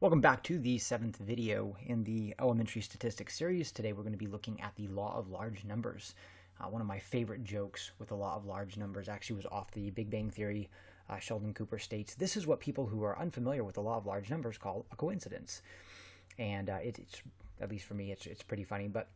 Welcome back to the 7th video in the elementary statistics series. Today we're going to be looking at the law of large numbers. One of my favorite jokes with the law of large numbers actually was off the Big Bang Theory. Sheldon Cooper states, "This is what people who are unfamiliar with the law of large numbers call a coincidence." And it's, at least for me, it's pretty funny. But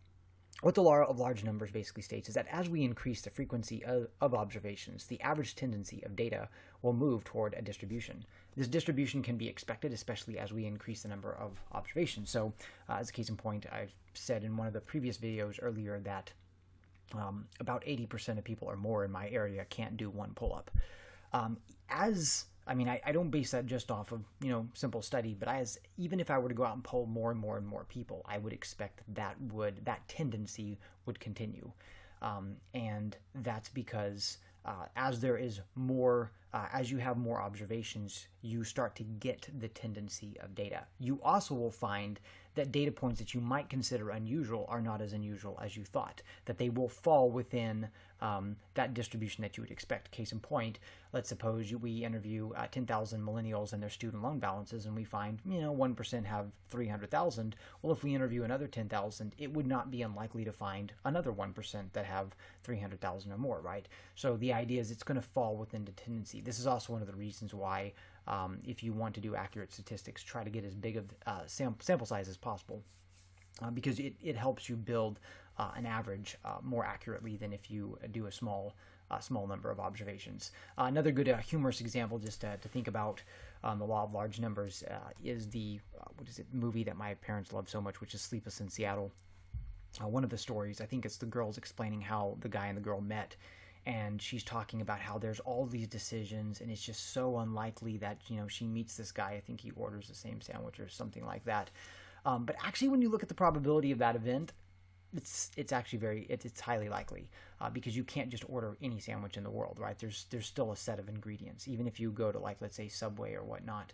what the law of large numbers basically states is that as we increase the frequency of observations, the average tendency of data will move toward a distribution. This distribution can be expected, especially as we increase the number of observations. So, as a case in point, I've said in one of the previous videos earlier that about 80% of people or more in my area can't do one pull-up. I don't base that just off of, simple study, but even if I were to go out and poll more and more and more people, I would expect that tendency would continue. And that's because as there is more, as you have more observations, you start to get the tendency of data. You also will find that data points that you might consider unusual are not as unusual as you thought, that they will fall within that distribution that you would expect. Case in point, let's suppose we interview 10,000 millennials and their student loan balances, and we find 1% have 300,000. Well, if we interview another 10,000, it would not be unlikely to find another 1% that have 300,000 or more, right? So the idea is it's going to fall within the tendency. This is also one of the reasons why if you want to do accurate statistics, try to get as big of sample size as possible, because it helps you build an average more accurately than if you do a small number of observations. Another good humorous example just to think about the law of large numbers is the movie that my parents love so much, which is Sleepless in Seattle. One of the stories, I think it's the girls explaining how the guy and the girl met, and she's talking about how there's all these decisions and it's just so unlikely that she meets this guy. I think he orders the same sandwich or something like that. But actually, when you look at the probability of that event, it's actually it's highly likely, because you can't just order any sandwich in the world, right? There's still a set of ingredients. Even if you go to, like, let's say Subway or whatnot,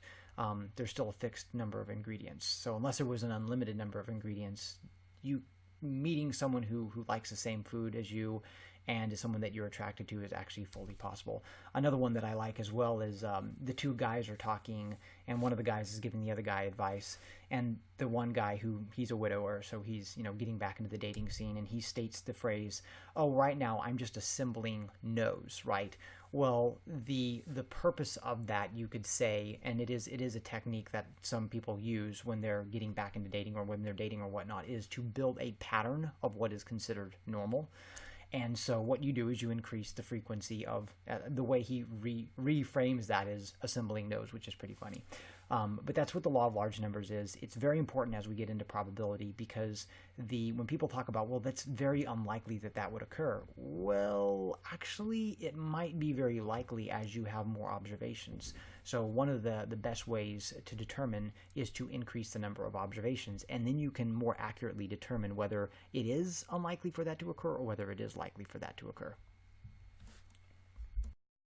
there's still a fixed number of ingredients. So unless there was an unlimited number of ingredients, you meeting someone who likes the same food as you and is someone that you're attracted to is actually fully possible. Another one that I like as well is the two guys are talking, and one of the guys is giving the other guy advice, and the one guy he's a widower, so he's getting back into the dating scene, and he states the phrase, "Oh, right now I'm just assembling no's," right? Well, the purpose of that, you could say, and it is a technique that some people use when they're getting back into dating or when they're dating or whatnot, is to build a pattern of what is considered normal. And so what you do is you increase the frequency of the way he reframes that is assembling no's, which is pretty funny. But that's what the law of large numbers is. It's very important as we get into probability, because when people talk about, well, that's very unlikely that would occur. Well, actually, it might be very likely as you have more observations. So one of the best ways to determine is to increase the number of observations, and then you can more accurately determine whether it is unlikely for that to occur or whether it is likely for that to occur.